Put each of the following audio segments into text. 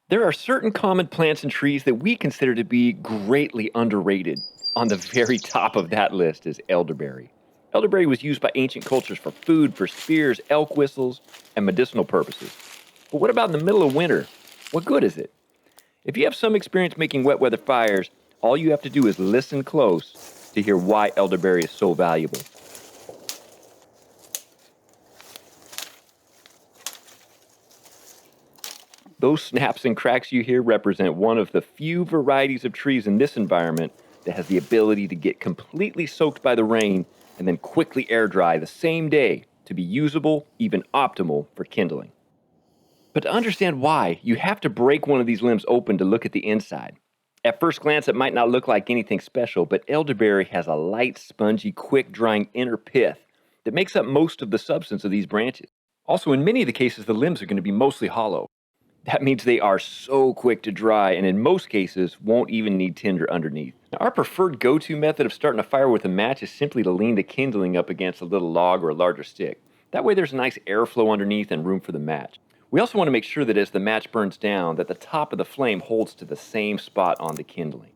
There are certain common plants and trees that we consider to be greatly underrated. On the very top of that list is elderberry. Elderberry was used by ancient cultures for food, for spears, elk whistles, and medicinal purposes. But what about in the middle of winter? What good is it? If you have some experience making wet weather fires, all you have to do is listen close to hear why elderberry is so valuable. Those snaps and cracks you hear represent one of the few varieties of trees in this environment that has the ability to get completely soaked by the rain and then quickly air dry the same day to be usable, even optimal for kindling. But to understand why, you have to break one of these limbs open to look at the inside. At first glance, it might not look like anything special, but elderberry has a light, spongy, quick-drying inner pith that makes up most of the substance of these branches. Also, in many of the cases, the limbs are going to be mostly hollow. That means they are so quick to dry and in most cases won't even need tinder underneath. Now, our preferred go-to method of starting a fire with a match is simply to lean the kindling up against a little log or a larger stick. That way there's a nice airflow underneath and room for the match. We also want to make sure that as the match burns down that the top of the flame holds to the same spot on the kindling.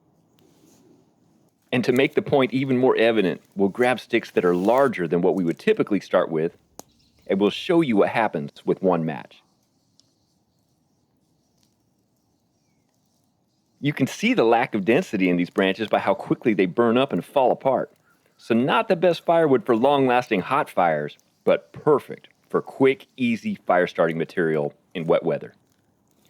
And to make the point even more evident, we'll grab sticks that are larger than what we would typically start with, and we'll show you what happens with one match. You can see the lack of density in these branches by how quickly they burn up and fall apart. So not the best firewood for long-lasting hot fires, but perfect for quick, easy fire-starting material in wet weather.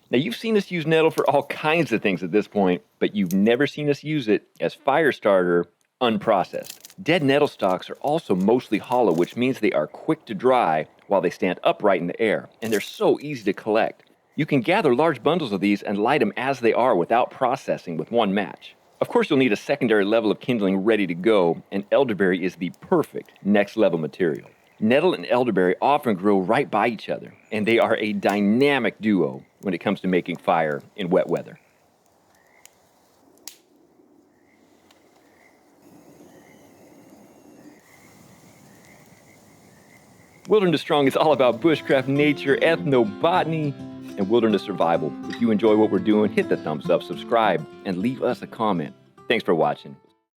Now you've seen us use nettle for all kinds of things at this point, but you've never seen us use it as fire starter unprocessed. Dead nettle stalks are also mostly hollow, which means they are quick to dry while they stand upright in the air, and they're so easy to collect. You can gather large bundles of these and light them as they are without processing with one match. Of course, you'll need a secondary level of kindling ready to go, and elderberry is the perfect next level material. Nettle and elderberry often grow right by each other, and they are a dynamic duo when it comes to making fire in wet weather. Wilderness Strong is all about bushcraft nature, ethnobotany, and wilderness survival. If you enjoy what we're doing, hit the thumbs up, subscribe, and leave us a comment. Thanks for watching.